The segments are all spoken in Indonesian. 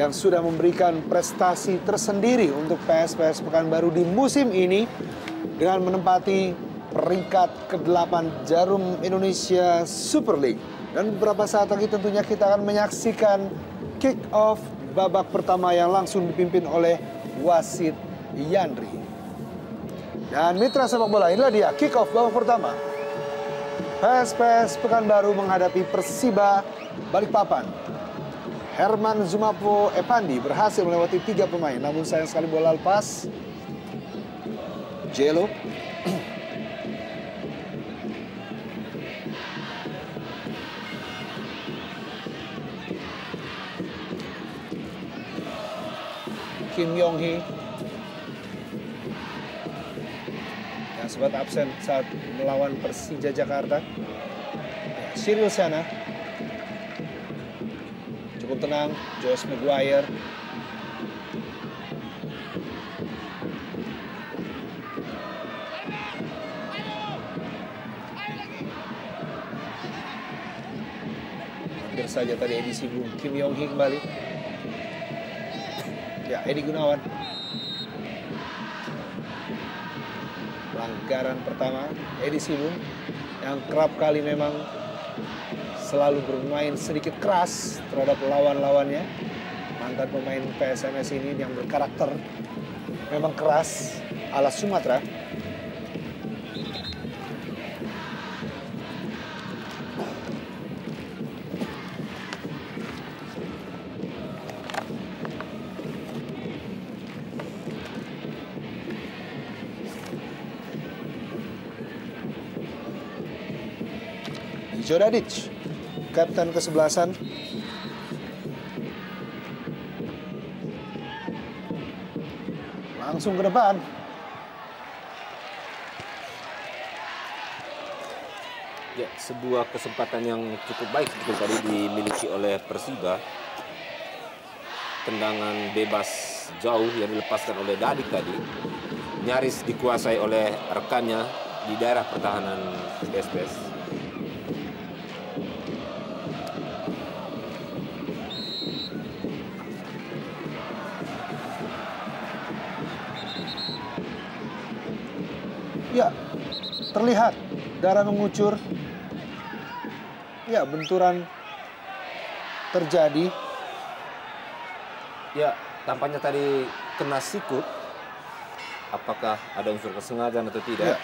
yang sudah memberikan prestasi tersendiri untuk PSPS Pekanbaru di musim ini dengan menempati peringkat ke-8 Jarum Indonesia Super League. Dan beberapa saat lagi tentunya kita akan menyaksikan kick off babak pertama yang langsung dipimpin oleh wasit Yandri. Dan mitra sepak bola, inilah dia kick off babak pertama. PSPS Pekanbaru menghadapi Persiba Balikpapan. Herman Zumapo Epandi berhasil melewati 3 pemain, namun sayang sekali bola lepas. Jelo. Kim Yong-hee yang sempat absen saat melawan Persija Jakarta. Cyril Sana. Cukup tenang, Josh Maguire. Hampir saja tadi Edi singgung. Kim Yong-hee kembali. Ya, Edi Gunawan. Pelanggaran pertama, Edi Sibung yang kerap kali memang selalu bermain sedikit keras terhadap lawan-lawannya. Mantan pemain PSMS ini yang berkarakter memang keras ala Sumatera. Jodadic, kapten ke-11. Langsung ke depan. Ya, sebuah kesempatan yang cukup baik seperti tadi dimiliki oleh Persiba. Tendangan bebas jauh yang dilepaskan oleh Dadik tadi nyaris dikuasai oleh rekannya di daerah pertahanan PSPS. Ya, terlihat darah mengucur. Ya, benturan terjadi. Ya, tampaknya tadi kena sikut. Apakah ada unsur kesengajaan atau tidak? Ya.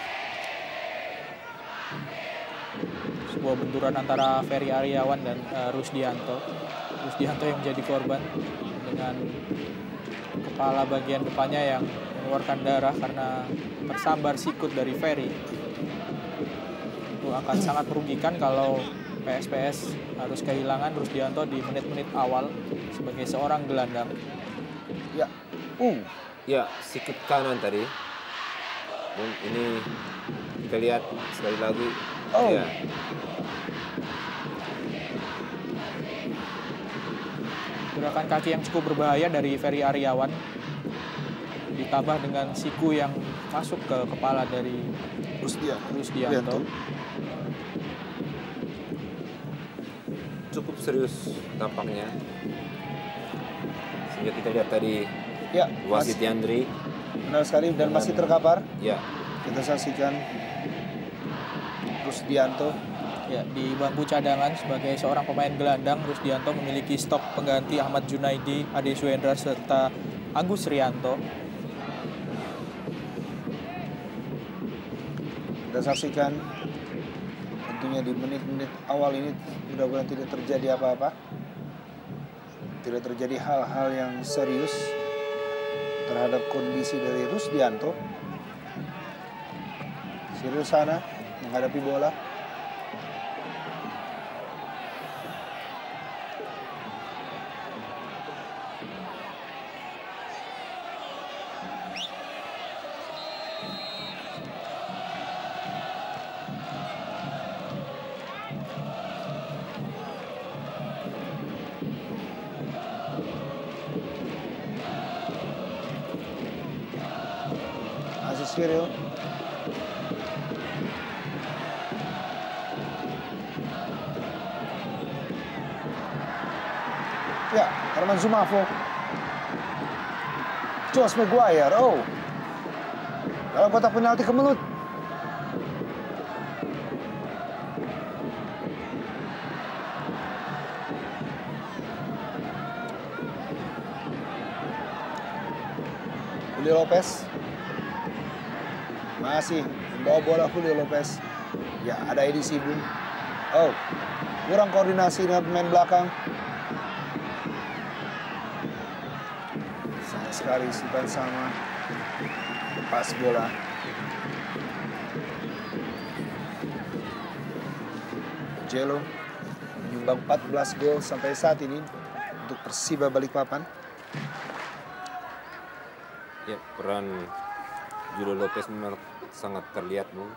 Sebuah benturan antara Ferry Aryawan dan Rusdianto. Rusdianto yang menjadi korban dengan kepala bagian depannya yang mengeluarkan darah karena tersambar sikut dari Ferry. Itu akan sangat merugikan kalau PSPS harus kehilangan Rusdianto di menit-menit awal sebagai seorang gelandang. Ya, Ya, sikut kanan tadi. Dan ini kita lihat sekali lagi. Ya. Gerakan kaki yang cukup berbahaya dari Ferry Aryawan ditambah dengan siku yang masuk ke kepala dari Rusdianto. Cukup serius tampaknya. Sehingga kita lihat tadi ya, wasit Yandri. Benar sekali dan masih terkapar. Ya. Kita saksikan Rusdianto. Ya, di bangku cadangan sebagai seorang pemain gelandang, Rusdianto memiliki stok pengganti Ahmad Junaidi, Ade Suendra, serta Agus Rianto. Kita saksikan tentunya di menit-menit awal ini mudah-mudahan tidak terjadi apa-apa. Tidak terjadi hal-hal yang serius terhadap kondisi dari Rusdianto. Cyril Sana menghadapi bola. Cyril. Ya, Herman Zumapo Josh Maguire. Oh. Dalam kotak penalti kemelut. Julio Lopez. Masih membawa bola Julio Lopez. Ya, ada Edi Sibung. Oh, kurang koordinasi dengan pemain belakang. Sayang sekali Sultan Sama. Lepas bola. Jelo menyumbang 14 gol sampai saat ini untuk Persiba Balikpapan. Ya, peran Julio Lopez memang sangat terlihat, Bung.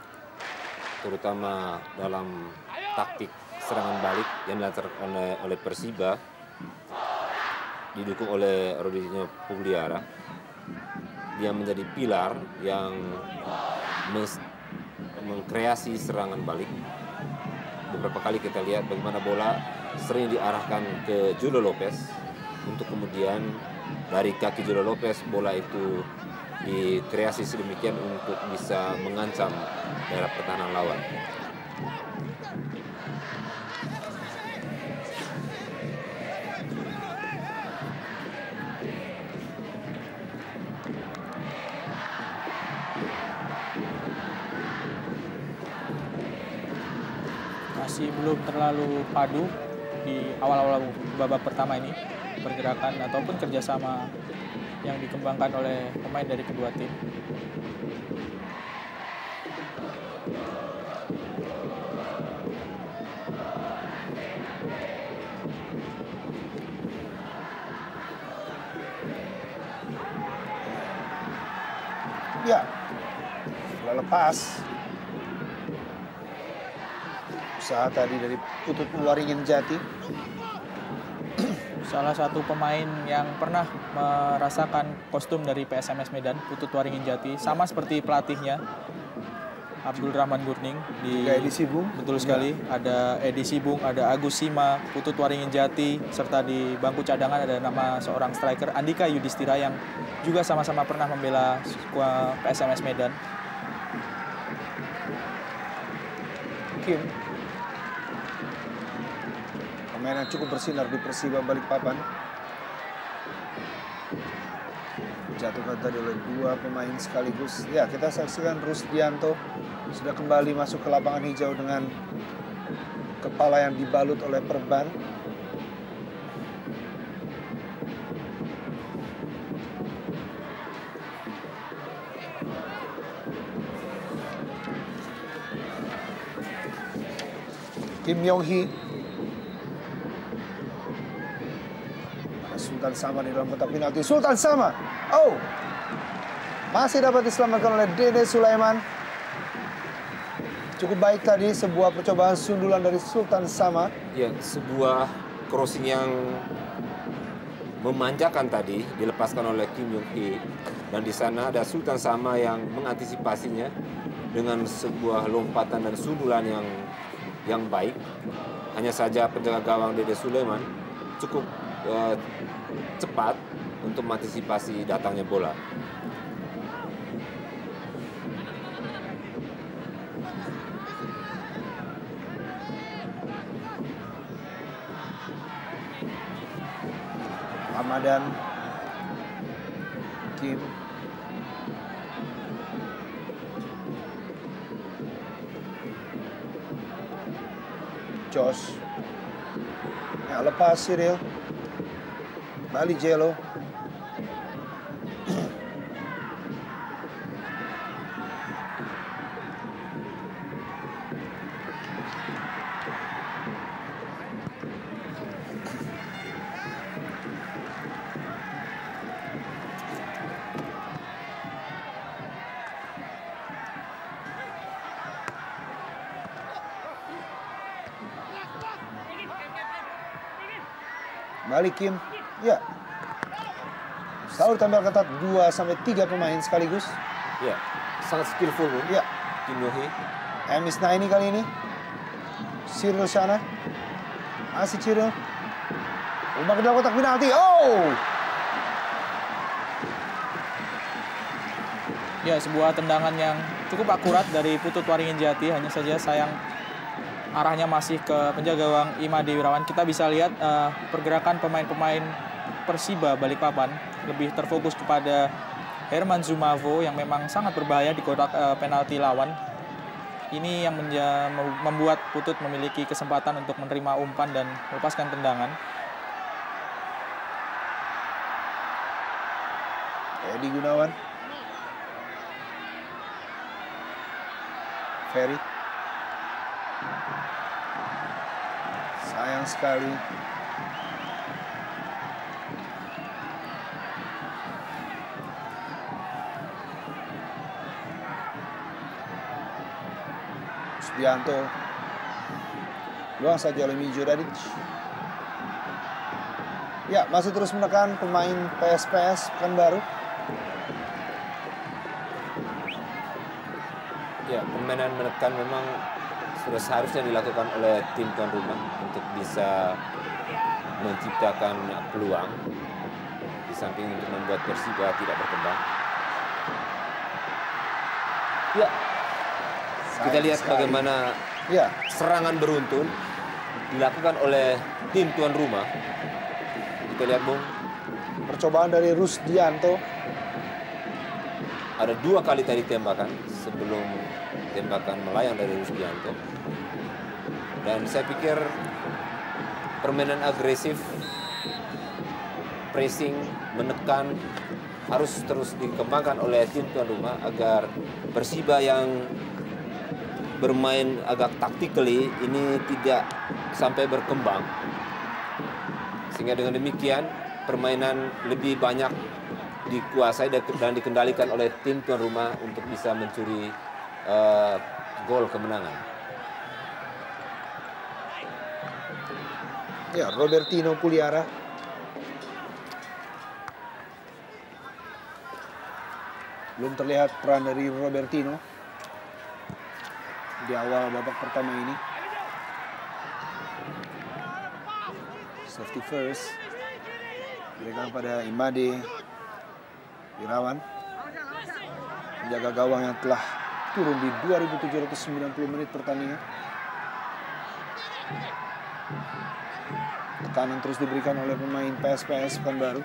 Terutama dalam taktik serangan balik yang dilancarkan oleh Persiba, didukung oleh Rodrigo Pugliara. Dia menjadi pilar yang mengkreasi serangan balik. Beberapa kali kita lihat bagaimana bola sering diarahkan ke Julio Lopez untuk kemudian dari kaki Julio Lopez bola itu dikreasi sedemikian untuk bisa mengancam daerah pertahanan lawan. Masih belum terlalu padu di awal-awal babak pertama ini pergerakan ataupun kerjasama yang dikembangkan oleh pemain dari kedua tim. Ya, bola lepas. Usaha tadi dari Putut Waringin Jati. Salah satu pemain yang pernah merasakan kostum dari PSMS Medan, Putut Waringin Jati, sama seperti pelatihnya Abdul Rahman Gurning di Edi Sibung. Betul sekali, ada Edi Sibung, ada Agus Sima, Putut Waringin Jati, serta di bangku cadangan ada nama seorang striker Andika Yudhistira yang juga sama-sama pernah membela skuad PSMS Medan. Kim, pemain yang cukup bersinar di Persiba Balikpapan. Jatuhkan tadi oleh dua pemain sekaligus. Ya, kita saksikan Rusdianto sudah kembali masuk ke lapangan hijau dengan kepala yang dibalut oleh perban. Kim Yong-hee. Sultan Sama di dalam kotak penalti. Sultan Sama. Oh. Masih dapat diselamatkan oleh Dede Sulaiman. Cukup baik tadi sebuah percobaan sundulan dari Sultan Sama. Ya, sebuah crossing yang memanjakan tadi dilepaskan oleh Kim Yong-hee, dan di sana ada Sultan Sama yang mengantisipasinya dengan sebuah lompatan dan sundulan yang baik. Hanya saja penjaga gawang Dede Sulaiman cukup cepat untuk mengantisipasi datangnya bola. Ramadan, Kim, Josh, ya lepas Cyril, balik Jelo, balik Kim, ya. Selalu tampil ketat 2-3 pemain sekaligus. Ya, sangat skillful, Bung. Ya. Kim Yong-hee. Emis Naini kali ini. Cyril Shana. Masih Cyril. Umpan ke dalam kotak penalti. Oh! Ya, sebuah tendangan yang cukup akurat dari Putut Waringin Jati. Hanya saja sayang arahnya masih ke penjaga gawang Imade Wirawan. Kita bisa lihat pergerakan pemain-pemain Persiba Balikpapan lebih terfokus kepada Herman Zumavo yang memang sangat berbahaya di kotak penalti lawan. Ini yang membuat Putut memiliki kesempatan untuk menerima umpan dan melepaskan tendangan. Edi Gunawan. Ferry. Sayang sekali. Subianto. Luang saja oleh Mijo Dadic. Ya, masih terus menekan pemain PSPS Pekanbaru. Ya, permainan menekan memang sudah seharusnya dilakukan oleh tim tuan rumah untuk bisa menciptakan peluang di samping untuk membuat Persiba tidak berkembang. Ya, kita lihat bagaimana serangan beruntun dilakukan oleh tim tuan rumah. Kita lihat, Bung. Percobaan dari Rusdianto. Ada 2 kali tadi tembakan sebelum tembakan melayang dari Rusdianto. Dan saya pikir permainan agresif, pressing, menekan harus terus dikembangkan oleh tim tuan rumah agar Persiba yang bermain agak tactically ini tidak sampai berkembang. Sehingga dengan demikian permainan lebih banyak dikuasai dan dikendalikan oleh tim tuan rumah untuk bisa mencuri gol kemenangan. Ya, Robertino Puliara. Belum terlihat peran dari Robertino di awal babak pertama ini. Safety first. Berikan pada Imade Wirawan. Penjaga gawang yang telah turun di 2.790 menit pertandingan. Tekanan terus diberikan oleh pemain PSPS Pekanbaru.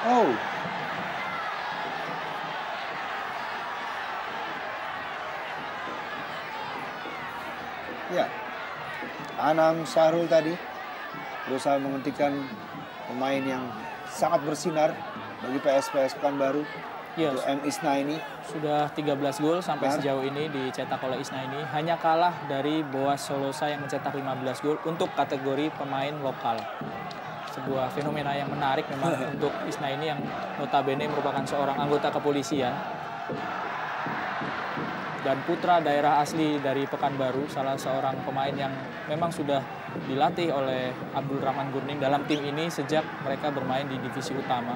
Oh. Ya. Anam Syahrul tadi berusaha menghentikan pemain yang sangat bersinar bagi PSPS Pekanbaru. Ya, M. Isnaini. Sudah 13 gol sampai sejauh ini dicetak oleh Isnaini. Hanya kalah dari Boas Solosa yang mencetak 15 gol untuk kategori pemain lokal. Sebuah fenomena yang menarik memang untuk Isnaini yang notabene merupakan seorang anggota kepolisian dan putra daerah asli dari Pekanbaru, salah seorang pemain yang memang sudah dilatih oleh Abdul Rahman Gurning dalam tim ini sejak mereka bermain di divisi utama.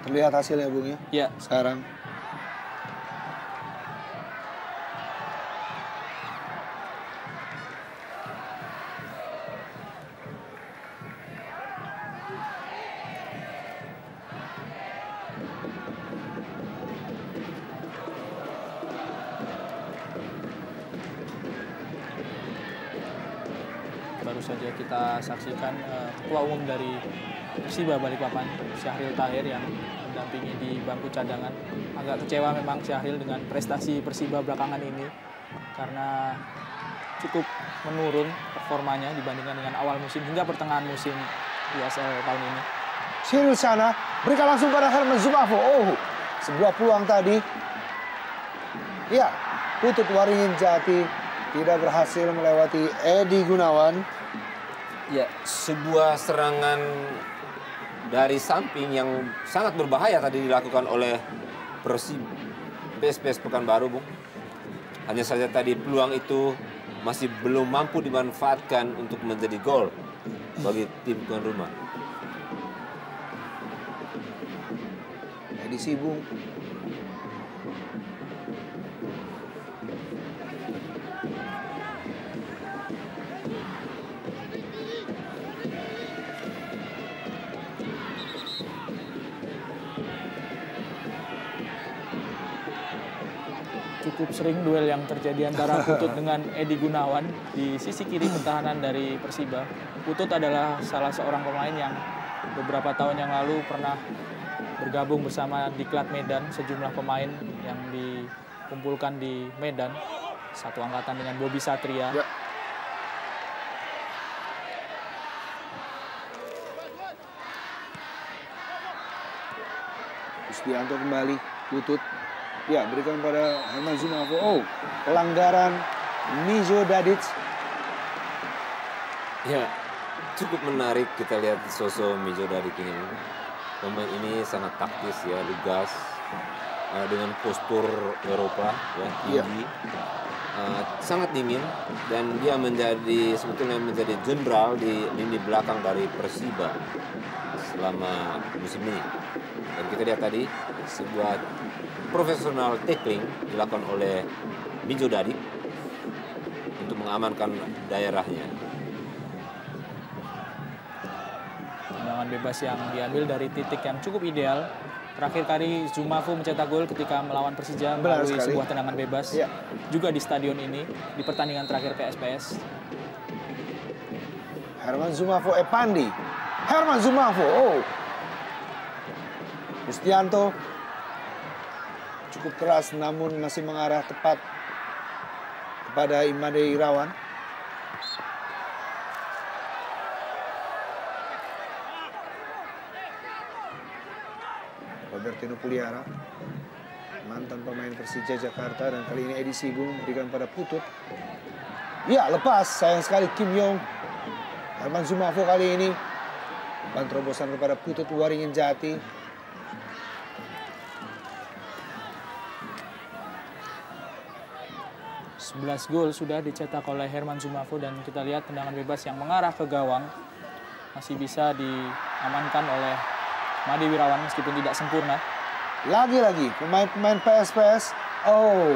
Terlihat hasilnya, Bung, ya? Ya. Sekarang. Baru saja kita saksikan ketua umum dari Persiba Balikpapan, Syahril Tahir, yang mendampingi di bangku cadangan. Agak kecewa memang Syahril dengan prestasi Persiba belakangan ini karena cukup menurun performanya dibandingkan dengan awal musim hingga pertengahan musim USL tahun ini. Cyril sana, berikan langsung pada Herman Zumavo. Oh, sebuah peluang tadi. Ya, Putut Waringin Jati tidak berhasil melewati Edi Gunawan. Ya, sebuah serangan dari samping yang sangat berbahaya tadi dilakukan oleh PSPS Pekanbaru, Bung. Hanya saja tadi peluang itu masih belum mampu dimanfaatkan untuk menjadi gol bagi tim tuan rumah. Edisi Bung. Cukup sering duel yang terjadi antara Putut dengan Edi Gunawan di sisi kiri pertahanan dari Persiba. Putut adalah salah seorang pemain yang beberapa tahun yang lalu pernah bergabung bersama Diklat Medan, sejumlah pemain yang dikumpulkan di Medan, satu angkatan dengan Bobby Satria. Ya. Rusdianto kembali, Putut. Ya, berikan pada Herman Zumafo. Oh, pelanggaran Mijo Dadic. Ya, cukup menarik kita lihat sosok Mijo Dadic ini. Pemain ini sangat taktis ya, lugas, dengan postur Eropa ya, tinggi, sangat dingin, dan dia sebetulnya menjadi jenderal di lini belakang dari Persiba selama musim ini. Dan kita lihat tadi sebuah profesional tackling dilakukan oleh Mijo Dadic untuk mengamankan daerahnya. Tendangan bebas yang diambil dari titik yang cukup ideal. Terakhir kali Zumafo mencetak gol ketika melawan Persija melalui sebuah tendangan bebas. Ya. Juga di stadion ini, di pertandingan terakhir PSPS. Herman Zumafo Epandi. Herman Zumafo. Oh. Rusdianto cukup keras namun masih mengarah tepat kepada Imade Irawan. Robertino Puliara, mantan pemain Persija Jakarta, dan kali ini Edi Sibung berikan pada Putut. Ya, lepas, sayang sekali Kim Yong. Herman Zumafo kali ini umpan terobosan kepada Putut Waringin Jati. 11 gol sudah dicetak oleh Herman Zumafo, dan kita lihat tendangan bebas yang mengarah ke gawang masih bisa diamankan oleh Made Wirawan meskipun tidak sempurna. Lagi-lagi pemain-pemain PSPS. Oh,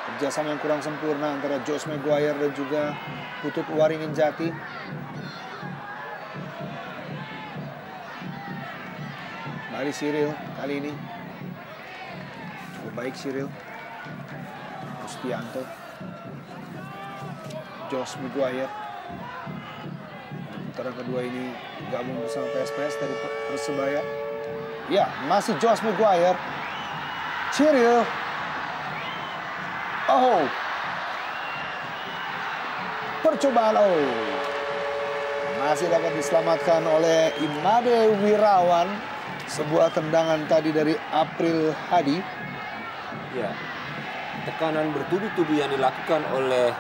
kerjasama yang kurang sempurna antara Josh Maguire dan juga Putut Waringin Jati. Mari Cyril kali ini. Cukup baik Cyril. Rusdianto. Josh Maguire. Putaran kedua ini gabung bersama PSPS dari Persebaya. Ya, masih Josh Maguire. Cyril. Oh. Percobaan. Oh. Masih dapat diselamatkan oleh Imade Wirawan. Sebuah tendangan tadi dari April Hadi. Ya. Tekanan bertubi-tubi yang dilakukan oleh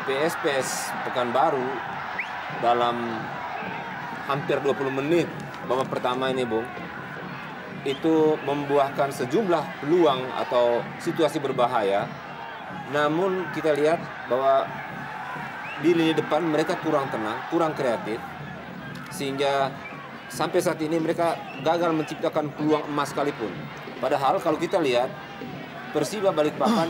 PSPS Pekanbaru dalam hampir 20 menit babak pertama ini, Bung, itu membuahkan sejumlah peluang atau situasi berbahaya. Namun kita lihat bahwa di lini depan mereka kurang tenang, kurang kreatif, sehingga sampai saat ini mereka gagal menciptakan peluang emas sekalipun. Padahal kalau kita lihat Persiba Balikpapan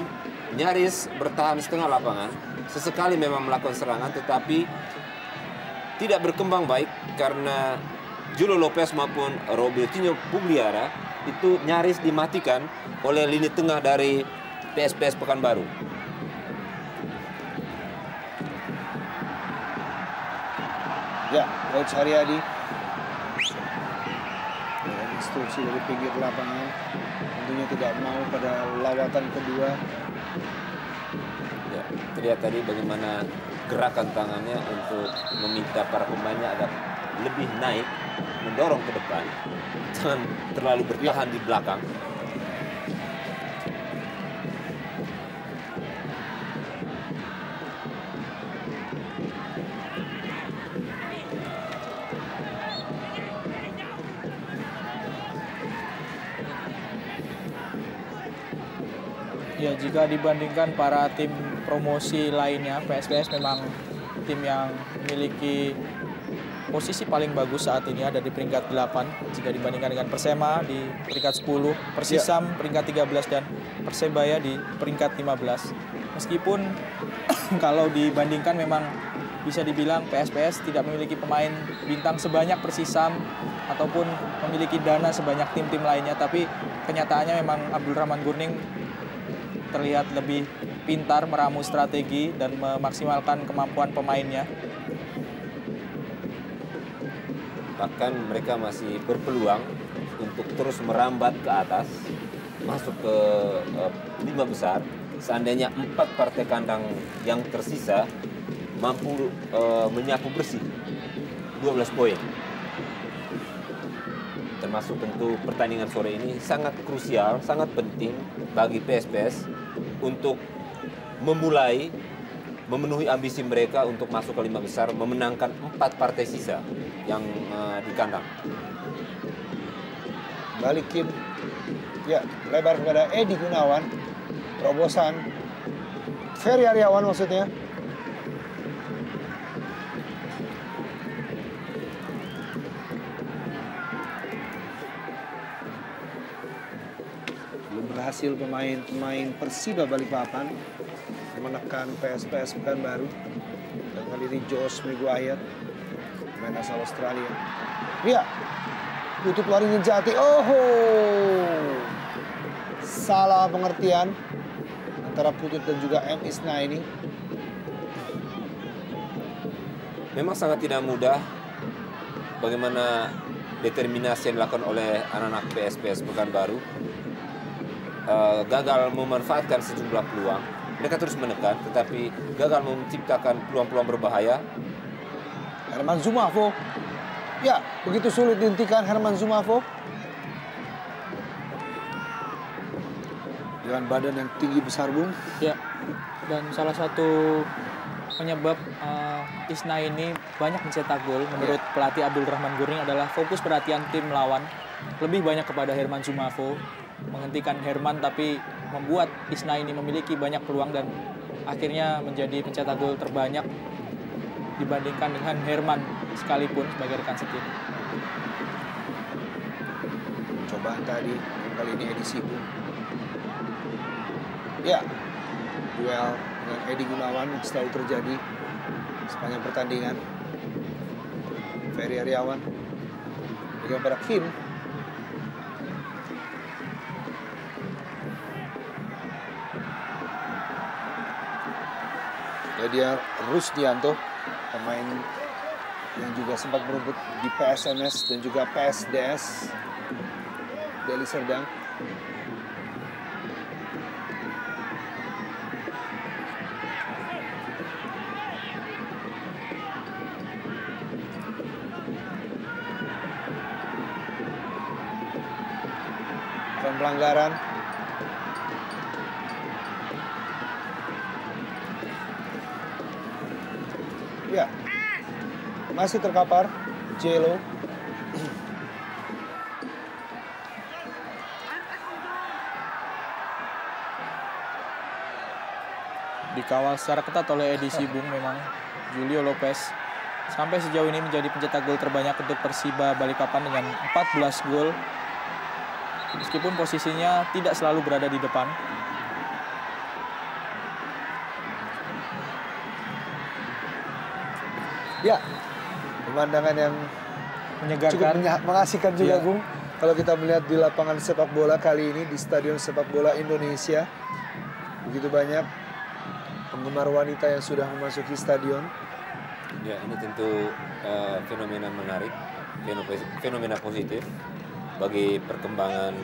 nyaris bertahan setengah lapangan, sesekali memang melakukan serangan, tetapi tidak berkembang baik karena Julio Lopez maupun Robertinho Pugliara itu nyaris dimatikan oleh lini tengah dari PSPS Pekanbaru. Ya, Coach Haryadi. Dengan instruksi dari pinggir lapangan, tentunya tidak mau pada lawatan kedua. Ya, terlihat tadi bagaimana gerakan tangannya untuk meminta para pemainnya agar lebih naik, mendorong ke depan, jangan terlalu bertahan di belakang. Jika dibandingkan para tim promosi lainnya, PSPS memang tim yang memiliki posisi paling bagus saat ini, ada di peringkat 8 jika dibandingkan dengan Persema di peringkat 10, Persisam peringkat 13 dan Persebaya di peringkat 15. Meskipun kalau dibandingkan memang bisa dibilang PSPS tidak memiliki pemain bintang sebanyak Persisam ataupun memiliki dana sebanyak tim-tim lainnya, tapi kenyataannya memang Abdul Rahman Gurning terlihat lebih pintar meramu strategi dan memaksimalkan kemampuan pemainnya. Bahkan mereka masih berpeluang untuk terus merambat ke atas, masuk ke 5 besar. Seandainya 4 partai kandang yang tersisa mampu menyapu bersih 12 poin. Termasuk tentu pertandingan sore ini sangat krusial, sangat penting bagi PSPS untuk memenuhi ambisi mereka untuk masuk ke 5 besar, memenangkan 4 partai sisa yang di kandang. Balikin, ya lebar kepada Edi Gunawan, terobosan Ferry Aryawan maksudnya. Belum berhasil pemain Persiba Balikpapan menekan PSPS Pekanbaru. Dan kali ini Josh Maguire, pemain asal Australia. Ya, tutup larinya Jati. Oh, salah pengertian antara Putut dan juga M. Isna ini. Memang sangat tidak mudah bagaimana determinasi yang dilakukan oleh anak-anak PSPS Pekanbaru. Gagal memanfaatkan sejumlah peluang. Mereka terus menekan, tetapi gagal menciptakan peluang-peluang berbahaya. Herman Zumafo. Ya, begitu sulit dihentikan Herman Zumafo. Dengan badan yang tinggi besar, Bung. Ya, dan salah satu penyebab Isna ini banyak mencetak gol menurut pelatih Abdul Rahman Gurning adalah fokus perhatian tim lawan lebih banyak kepada Herman Zumafo, menghentikan Herman, tapi membuat Isna ini memiliki banyak peluang dan akhirnya menjadi pencetak gol terbanyak dibandingkan dengan Herman sekalipun sebagai rekan setim. Cobaan tadi, kali ini Edi Sibu. Ya, duel dengan Edi Gunawan yang selalu terjadi sepanjang pertandingan. Ferry Aryawan dengan pada Kim. Dia Rusdianto, pemain yang juga sempat berebut di PSMS dan juga PSDS Deli Serdang. Pelanggaran. Ya, masih terkapar Jelo. Dikawal secara ketat oleh Edi Sibung memang Julio Lopez sampai sejauh ini menjadi pencetak gol terbanyak untuk Persiba Balikpapan dengan 14 gol. Meskipun posisinya tidak selalu berada di depan. Ya, pemandangan yang Menyegarkan. cukup mengasihkan juga, Ya. Bung. Kalau kita melihat di lapangan sepak bola kali ini di Stadion Sepak Bola Indonesia, begitu banyak penggemar wanita yang sudah memasuki stadion. Ya, ini tentu fenomena menarik, fenomena positif bagi perkembangan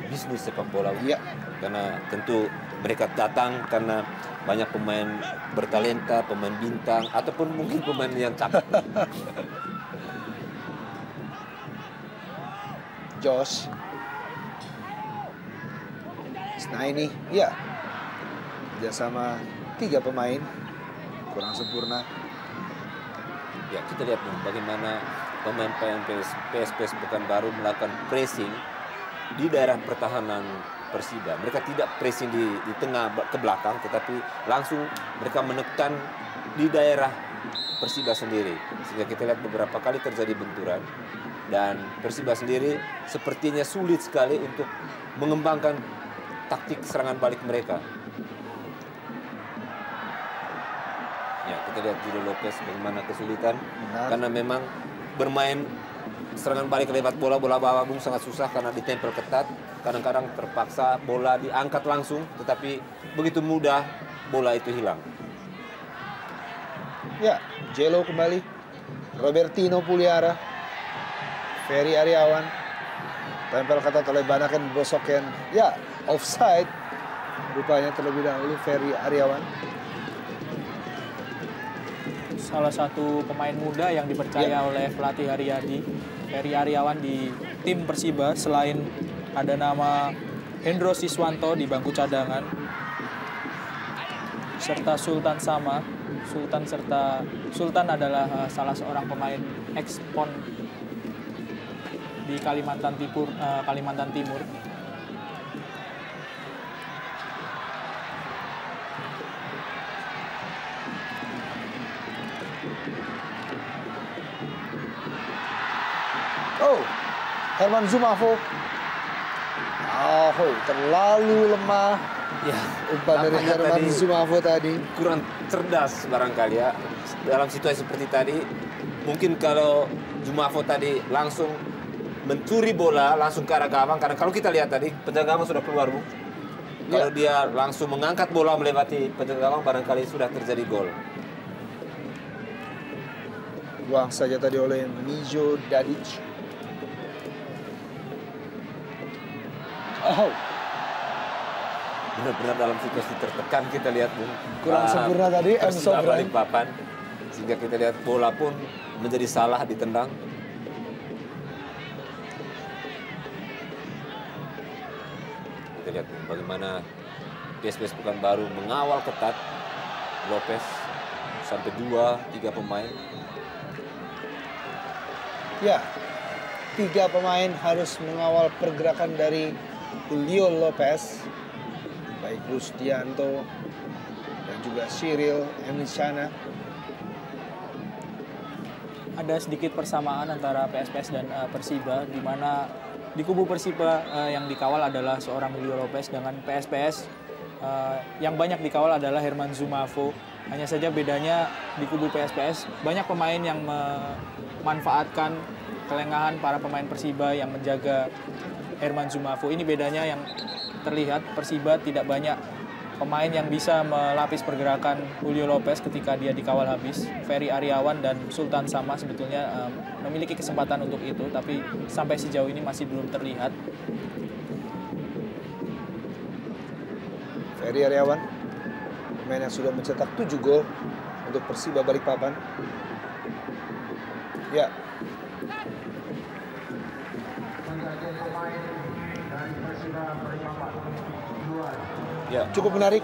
bisnis sepak bola. Ya. Karena tentu mereka datang karena banyak pemain bertalenta, pemain bintang, ataupun mungkin pemain yang cakep. Josh. Nah ini, ya, kerjasama 3 pemain kurang sempurna. Ya, kita lihat bagaimana pemain-pemain PSPS Pekanbaru melakukan pressing di daerah pertahanan Persiba. Mereka tidak pressing di tengah ke belakang, tetapi langsung mereka menekan di daerah Persiba sendiri. Sehingga kita lihat beberapa kali terjadi benturan. Dan Persiba sendiri sepertinya sulit sekali untuk mengembangkan taktik serangan balik mereka. Ya, kita lihat Julio Lopez bagaimana kesulitan. Karena memang bermain serangan balik lewat bola bawah bung sangat susah karena ditempel ketat. Kadang-kadang terpaksa bola diangkat langsung, tetapi begitu mudah bola itu hilang. Ya, Jello kembali. Robertino Puliara. Ferry Ariawan. Tempel ketat oleh Banaken Bosoken. Ya, offside. Rupanya terlebih dahulu Ferry Ariawan. Salah satu pemain muda yang dipercaya oleh pelatih Haryadi, Ferry Ariawan di tim Persiba. Selain ada nama Hendro Siswanto di bangku cadangan, serta Sultan Sama. Sultan adalah salah seorang pemain ex-PON di Kalimantan Timur. Oh, Herman Zumafo. Oh, terlalu lemah. Ya, Umpan dari Herman Zumafo tadi. Kurang cerdas barangkali ya. Dalam situasi seperti tadi, mungkin kalau Zumafo tadi langsung mencuri bola langsung ke arah gawang. Karena kalau kita lihat tadi, penjaga gawang sudah keluar, Bung. Kalau dia langsung mengangkat bola melewati penjaga gawang, barangkali sudah terjadi gol. Buang saja tadi oleh Mijo Dadic. Oh, Benar-benar dalam situasi tertekan kita lihat, Bung. kurang sempurna tadi Enzo Bran. Balikpapan. Sehingga kita lihat bola pun menjadi salah ditendang. Kita lihat bagaimana PSPS Pekanbaru mengawal ketat Lopez sampai 2-3 pemain. Ya, 3 pemain harus mengawal pergerakan dari Julio Lopez, baik Rusdianto dan juga Cyril Emiliana. Ada sedikit persamaan antara PSPS dan Persiba, di mana di kubu Persiba yang dikawal adalah seorang Julio Lopez, dengan PSPS yang banyak dikawal adalah Herman Zumafo. Hanya saja bedanya di kubu PSPS banyak pemain yang memanfaatkan kelengahan para pemain Persiba yang menjaga Herman Zumafo. Ini bedanya yang terlihat. Persiba tidak banyak pemain yang bisa melapis pergerakan Julio Lopez ketika dia dikawal habis. Ferry Ariawan dan Sultan Sama sebetulnya memiliki kesempatan untuk itu, tapi sampai sejauh ini masih belum terlihat. Ferry Ariawan, pemain yang sudah mencetak 7 gol untuk Persiba Balikpapan. Ya. Ya. Cukup menarik.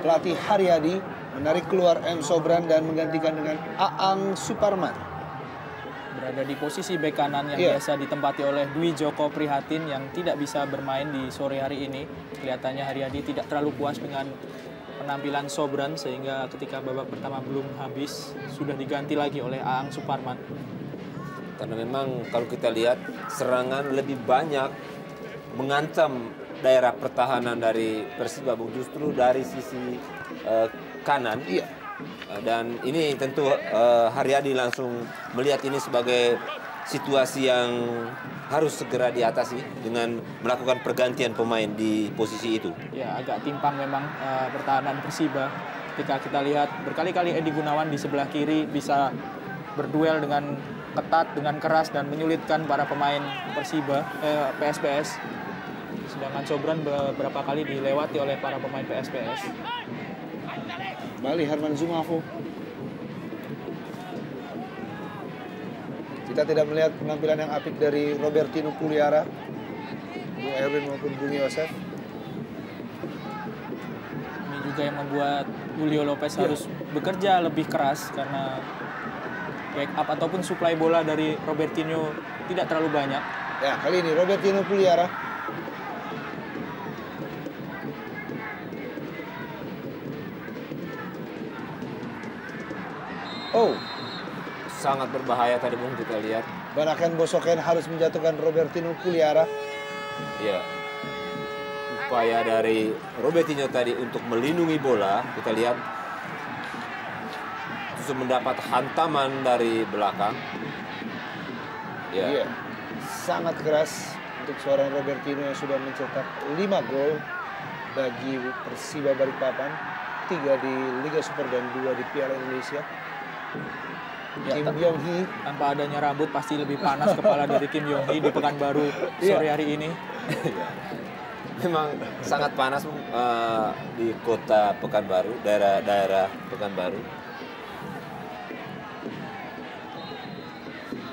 Pelatih Haryadi menarik keluar M. Sobran dan menggantikan dengan Aang Suparman. Berada di posisi bek kanan yang biasa ditempati oleh Dwi Joko Prihatin yang tidak bisa bermain di sore hari ini. Kelihatannya Haryadi tidak terlalu puas dengan penampilan Sobran, sehingga ketika babak pertama belum habis sudah diganti lagi oleh Aang Suparman. Karena memang kalau kita lihat serangan lebih banyak mengancam daerah pertahanan dari Persiba, justru dari sisi kanan. Iya. Dan ini tentu Haryadi langsung melihat ini sebagai situasi yang harus segera diatasi dengan melakukan pergantian pemain di posisi itu. Ya, agak timpang memang pertahanan Persiba. Ketika kita lihat berkali-kali Edi Gunawan di sebelah kiri bisa berduel dengan ketat, dengan keras, dan menyulitkan para pemain Persiba, PSPS. Sedangkan Sobran beberapa kali dilewati oleh para pemain PSPS. Kembali Herman Zumafo. Kita tidak melihat penampilan yang apik dari Robertino Puliara, Bung Erwin maupun Bung Yosef. Ini juga yang membuat Julio Lopez harus bekerja lebih keras karena backup ataupun suplai bola dari Robertino tidak terlalu banyak. Ya, kali ini Robertino Puliara. Oh, Sangat berbahaya tadi Bung, kita lihat. Banaken Bosoken harus menjatuhkan Robertinho Kuliara. Ya. Upaya dari Robertinho tadi untuk melindungi bola, kita lihat justru mendapat hantaman dari belakang. Ya. Iya, sangat keras untuk seorang Robertinho yang sudah mencetak 5 gol bagi Persiba Balikpapan, 3 di Liga Super dan 2 di Piala Indonesia. Ya, Kim Yong Hee, tanpa adanya rambut pasti lebih panas kepala dari Kim Yong Hee di Pekanbaru sore hari ini. Memang sangat panas Bung, di kota Pekanbaru, daerah Pekanbaru.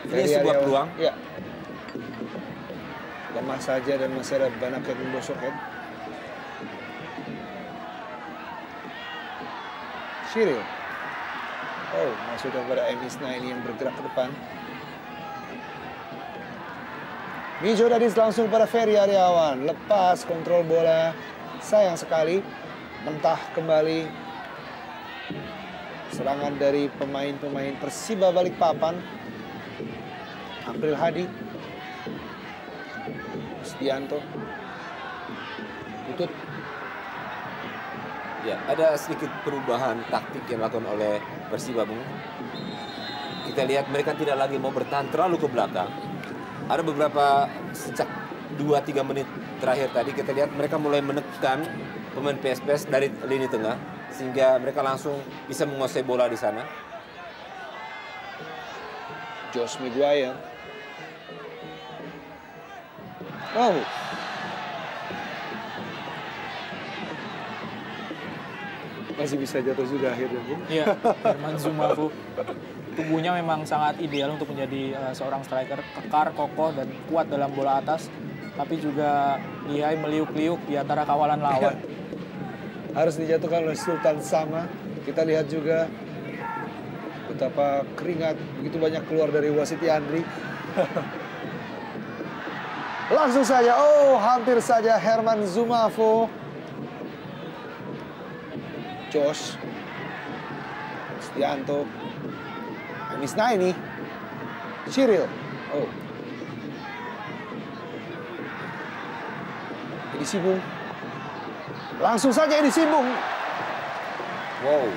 Ini Ferry sebuah Aryawan. peluang. Ya. Lemah saja dan masih ada Banaken Bosoken. Cyril. Oh, masuk kepada M. Isnaini yang bergerak ke depan. Mijo Dadis langsung pada Ferry Aryawan. Lepas kontrol bola. Sayang sekali. Mentah kembali. Serangan dari pemain-pemain Persiba Balikpapan. April Hadi. Rusdianto. Tutut. Ya, ada sedikit perubahan taktik yang dilakukan oleh Persiba, Bung. Kita lihat mereka tidak lagi mau bertahan terlalu ke belakang. Ada beberapa sejak 2-3 menit terakhir tadi kita lihat mereka mulai menekan pemain PSPS dari lini tengah sehingga mereka langsung bisa menguasai bola di sana. Josh Maguire. Oh. Masih bisa jatuh juga akhirnya, Bung. Iya, Herman Zumafu. Tubuhnya memang sangat ideal untuk menjadi seorang striker, kekar, kokoh, dan kuat dalam bola atas. Tapi juga lihai meliuk-liuk di antara kawalan lawan. Harus dijatuhkan oleh Sultan Sama. Kita lihat juga betapa keringat begitu banyak keluar dari wasit Yandri. Langsung saja, oh hampir saja Herman Zumafo. Josh Stianto, Isnaini, Cyril. Oh, ini Sibung. Langsung saja ini Sibung. Wow,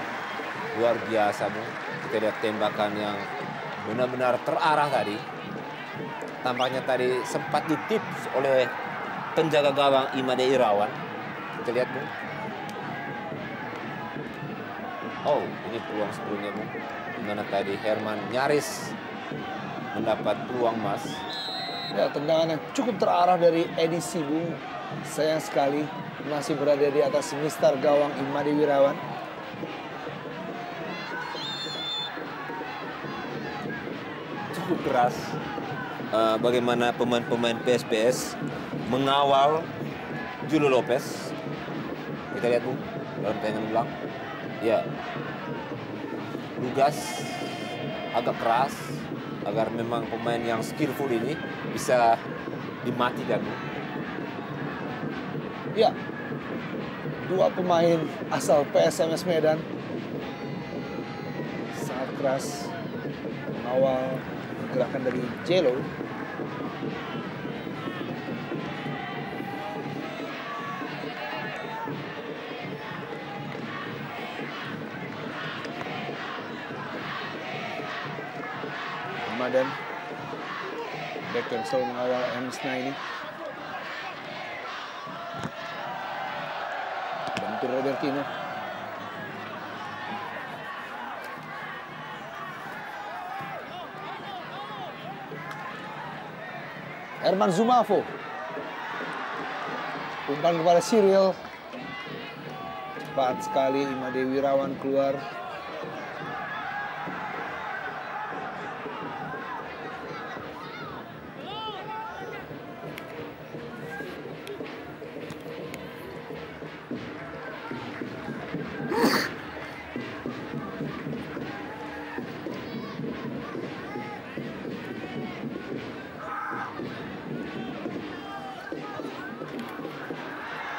luar biasa, Bung. Kita lihat tembakan yang benar-benar terarah tadi. Tampaknya tadi sempat ditips oleh penjaga gawang Imade Irawan. Kita lihat, Bung. Oh, ini peluang sebelumnya, Bung. Dimana tadi Herman nyaris mendapat peluang emas. Ya, tendangan yang cukup terarah dari Edi Sibung. Sayang sekali masih berada di atas mistar gawang Imade Wirawan. Cukup keras. Bagaimana pemain-pemain PSPS mengawal Julio Lopez. Kita lihat, Bung, dalam tayangan ulang. Ya, lugas, agak keras, agar memang pemain yang skillful ini bisa dimatikan, Bung. Ya, dua pemain asal PSMS Medan sangat keras mengawal gerakan dari Jelo. Ramadan back yang selalu mengawal Emsna ini. Bantu Robertinho. Herman Zumafo. Umpan kepada Cyril. Cepat sekali Imade Wirawan keluar.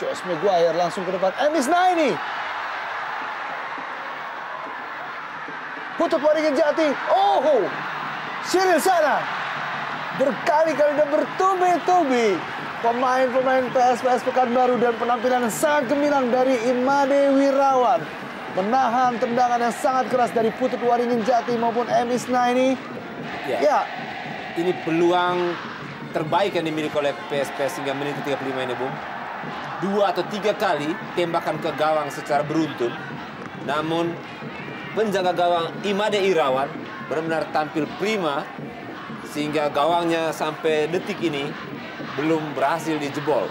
Josh Maguire langsung ke depan. Emis Naini. Putut Waringin Jati. Oh, Cyril sana berkali-kali dan bertubi-tubi pemain-pemain PSPS Pekanbaru dan penampilan sangat gemilang dari Imade Wirawan menahan tendangan yang sangat keras dari Putut Waringin Jati maupun M. Isna ini. Ya, ini peluang terbaik yang dimiliki oleh PSPS hingga menit ke-35 ini, Bung. 2 atau 3 kali tembakan ke gawang secara beruntun. Namun penjaga gawang Imade Irawan benar-benar tampil prima sehingga gawangnya sampai detik ini belum berhasil dijebol.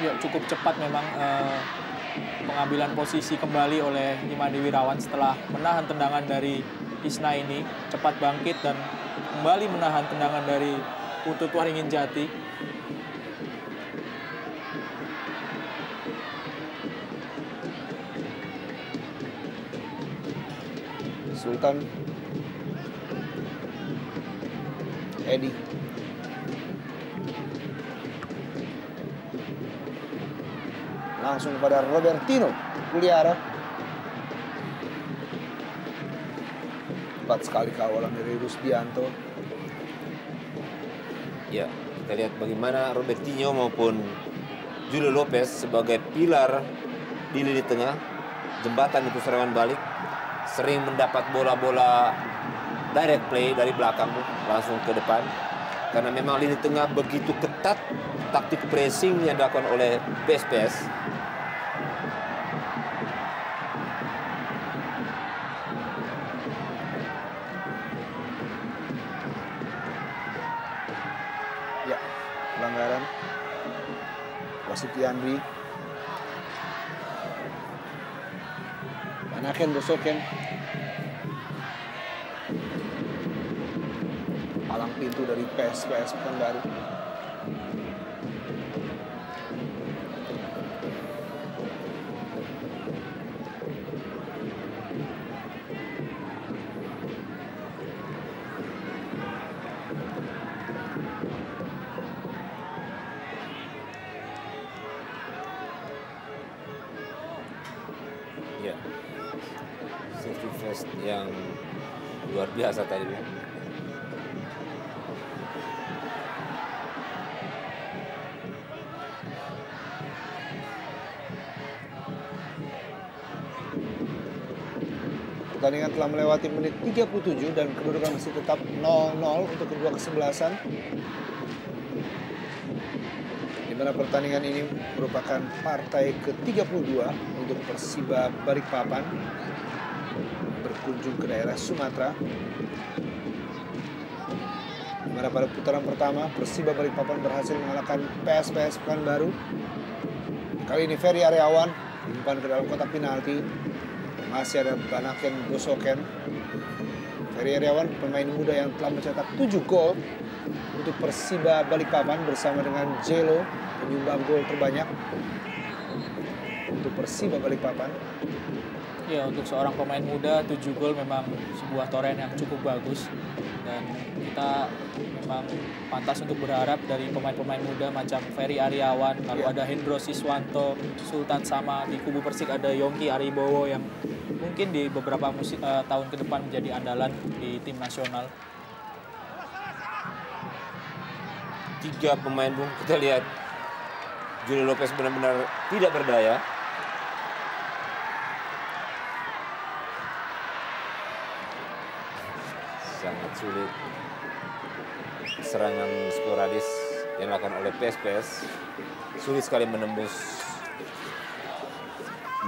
Ya, cukup cepat memang pengambilan posisi kembali oleh Imade Wirawan setelah menahan tendangan dari Isna ini, cepat bangkit dan kembali menahan tendangan dari Putut Waringin Jati. Sultan, Edi, langsung kepada Robertino Puliara. Cepat sekali kawalan dari Rusdianto. Ya, kita lihat bagaimana Robertinho maupun Julio Lopez sebagai pilar di lini tengah, jembatan untuk serangan balik, sering mendapat bola-bola direct play dari belakang langsung ke depan. Karena memang lini tengah begitu ketat, taktik pressing yang dilakukan oleh PSPS. Pelanggaran wasit Yandri. Manaken Bosoken. Palang pintu dari PSPS Pekanbaru. Ya, safety first yang luar biasa tadi. Pertandingan telah melewati menit 37 dan kedudukan masih tetap 0-0 untuk kedua kesebelasan. Di mana pertandingan ini merupakan partai ke-32 untuk Persiba Balikpapan berkunjung ke daerah Sumatera. Di mana pada putaran pertama Persiba Balikpapan berhasil mengalahkan PSPS Pekanbaru. Kali ini Ferry Aryawan diumpan ke dalam kotak penalti. Masih ada Banaken Bosoken. Ferry Aryawan, pemain muda yang telah mencetak 7 gol untuk Persiba Balikpapan bersama dengan Jelo, penyumbang gol terbanyak untuk Persiba Balikpapan. Ya, untuk seorang pemain muda 7 gol memang sebuah toren yang cukup bagus. Dan kita memang pantas untuk berharap dari pemain-pemain muda macam Ferry Aryawan, lalu ada Hendro Siswanto, Sultan Sama, di kubu Persik ada Yongki Aribowo yang mungkin di beberapa tahun ke depan menjadi andalan di tim nasional. 3 pemain, Bung, kita lihat Julio Lopez benar-benar tidak berdaya. Sangat sulit serangan sporadis yang dilakukan oleh PSPS. Sulit sekali menembus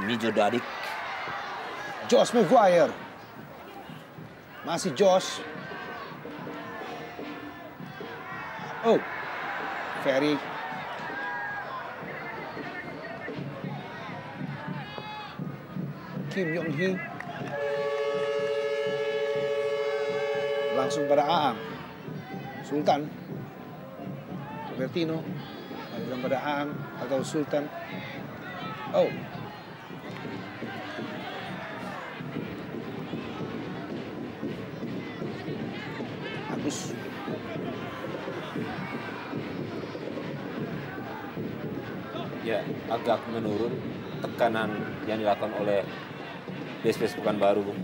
Mijo Dadik. Josh Maguire. Masih Josh. Oh, Ferry. Kim Yong Hee. Langsung pada Aang. Sultan. Robertino. Langsung pada Aang atau Sultan. Oh. Agus. Ya, agak menurun tekanan yang dilakukan oleh PSPS Pekanbaru, Bung.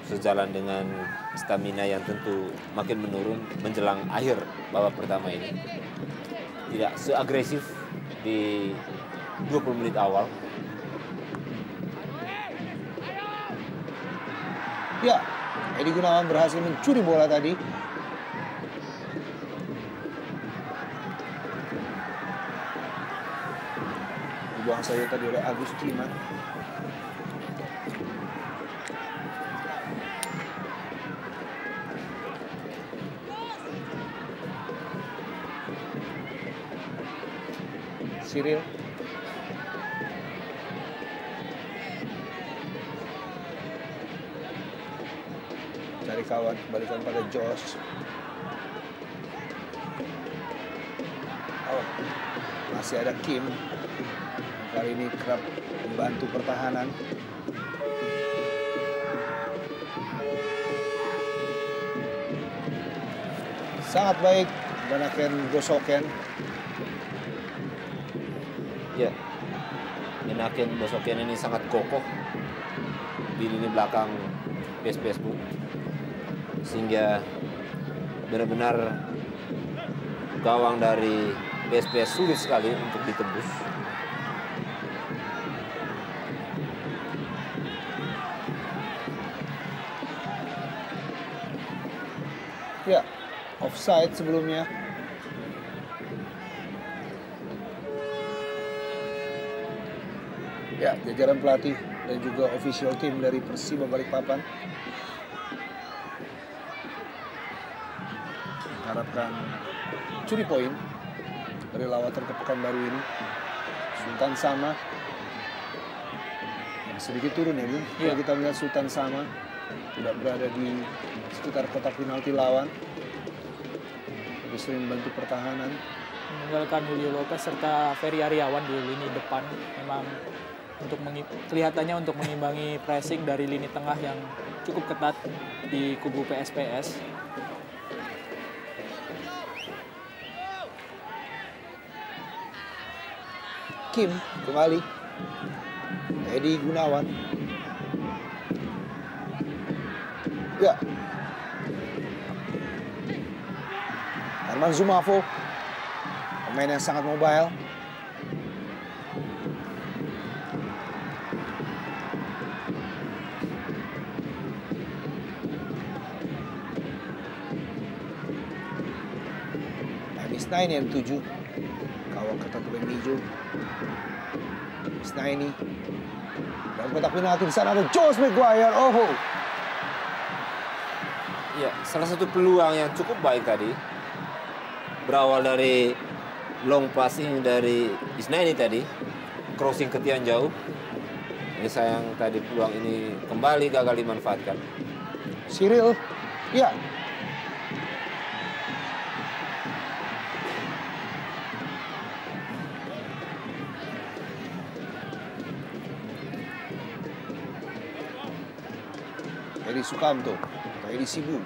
sejalan dengan stamina yang tentu makin menurun menjelang akhir babak pertama ini. Tidak seagresif di 20 menit awal. Ya, Edi Gunawan berhasil mencuri bola tadi. Dibuang saja tadi oleh Agus Cima. Cyril. Cari kawan, kembalikan pada Josh. Oh, masih ada Kim. Kali ini kerap membantu pertahanan. Sangat baik, Banaken Bosoken. Ya, Menaken Bosoken ini sangat kokoh di lini belakang PSPS Bu, sehingga benar-benar gawang dari PSPS sulit sekali untuk ditembus. Ya, offside sebelumnya. Ya, jajaran pelatih dan juga official team dari Persiba Balikpapan mengharapkan curi poin dari lawatan ke Pekanbaru ini. Sultan Sama yang sedikit turun ya, Bung. Iya. Kalau kita melihat Sultan Sama tidak berada di sekitar kotak penalti lawan, lebih sering membantu pertahanan. Meninggalkan Julio Lopez serta Ferry Aryawan di lini depan memang untuk kelihatannya untuk mengimbangi pressing dari lini tengah yang cukup ketat di kubu PSPS. Kim kembali. Edi Gunawan. Ya. Arman Zumafo, pemain yang sangat mobile. Isnaini yang 7, kawang ketat oleh Mijo. Isnaini dalam kotak penalti, di sana ada Josh Maguire. Oh, Ya, salah satu peluang yang cukup baik tadi berawal dari long passing dari Isnaini tadi, crossing ke tiang jauh. Ini sayang tadi peluang ini kembali gagal dimanfaatkan. Cyril, ya. Edi Sukamto, atau Edi Sibu,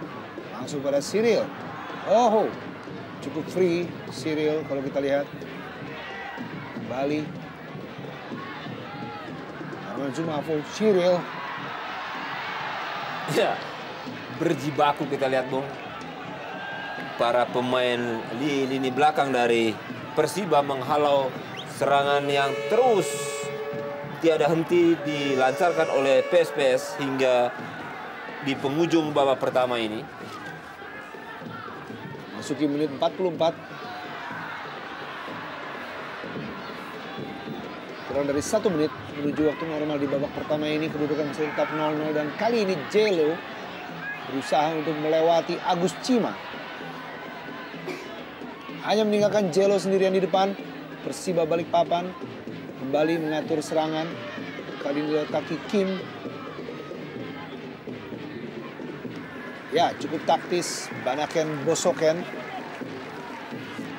langsung pada Cyril. Oh, cukup free Cyril kalau kita lihat. Kembali. Arman Zumafo, Cyril. Ya, berjibaku kita lihat Bung. Para pemain di lini belakang dari Persiba menghalau serangan yang terus tiada henti dilancarkan oleh PSPS hingga di penghujung babak pertama ini. Masuki menit 44. Kurang dari 1 menit menuju waktu normal di babak pertama ini. Kedudukan masih tetap 0-0 dan kali ini Jelo berusaha untuk melewati Agus Cima. Hanya meninggalkan Jelo sendirian di depan. Persiba Balikpapan kembali mengatur serangan. Kali ini lewat kaki Kim. Ya, cukup taktis. Banaken Bosoken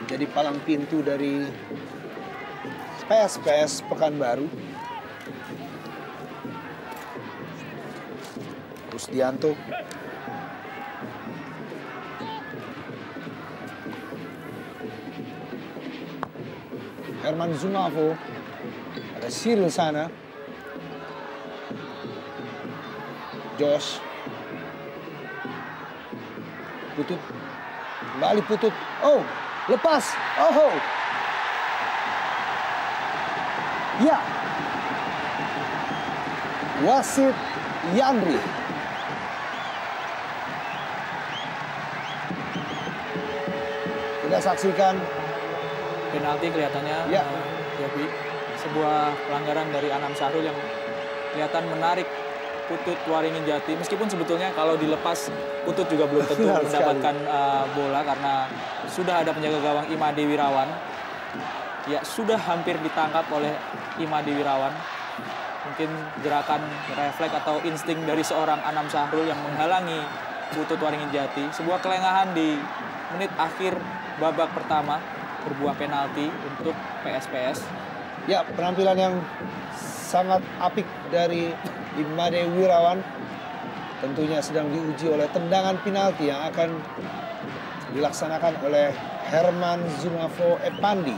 menjadi palang pintu dari PSPS Pekanbaru. Rusdianto. Herman Zumafo. Ada Cyril sana. Josh. Putut. Kembali Putut. Oh, lepas. Oh. Ya. Wasit Yandri. Kita saksikan Penalti kelihatannya, ya. Yobi. Sebuah pelanggaran dari Anam Syahrul yang kelihatan menarik Putut Waringin Jati. Meskipun sebetulnya kalau dilepas Putut juga belum tentu mendapatkan bola karena sudah ada penjaga gawang Imade Wirawan. Ya, sudah hampir ditangkap oleh Imade Wirawan. Mungkin gerakan refleks atau insting dari seorang Anam Syahrul yang menghalangi Putut Waringin Jati. Sebuah kelengahan di menit akhir babak pertama, berbuah penalti untuk PSPS. Ya, penampilan yang sangat apik dari Imade Wirawan. Tentunya sedang diuji oleh tendangan penalti yang akan dilaksanakan oleh Herman Zumafo Epandi.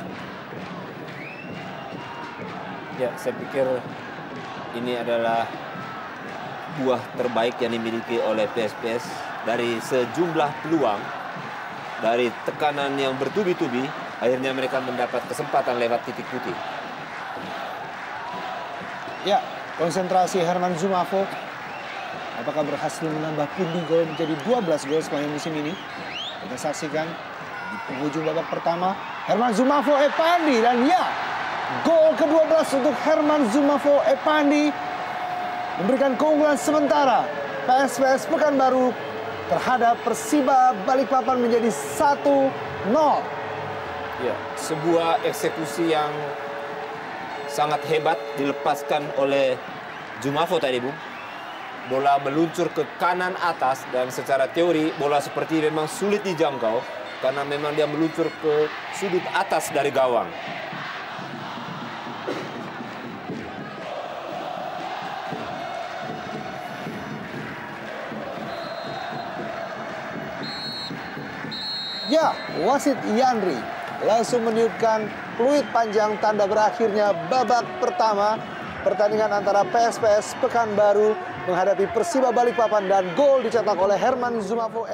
Ya, saya pikir ini adalah buah terbaik yang dimiliki oleh PSPS dari sejumlah peluang, dari tekanan yang bertubi-tubi, akhirnya mereka mendapat kesempatan lewat titik putih. Ya, konsentrasi Herman Zumafo. Apakah berhasil menambah pundi gol menjadi 12 gol sepanjang musim ini? Kita saksikan di penghujung babak pertama. Herman Zumafo Epandi dan ya, gol ke-12 untuk Herman Zumafo Epandi memberikan keunggulan sementara PSPS Pekanbaru terhadap Persiba Balikpapan menjadi 1-0. Ya, sebuah eksekusi yang sangat hebat dilepaskan oleh Zumafo tadi, Bung. Bola meluncur ke kanan atas dan secara teori bola seperti memang sulit dijangkau karena memang dia meluncur ke sudut atas dari gawang. Ya, wasit Yandri langsung meniupkan peluit panjang tanda berakhirnya babak pertama pertandingan antara PSPS Pekanbaru menghadapi Persiba Balikpapan dan gol dicetak oleh Herman Zumafo.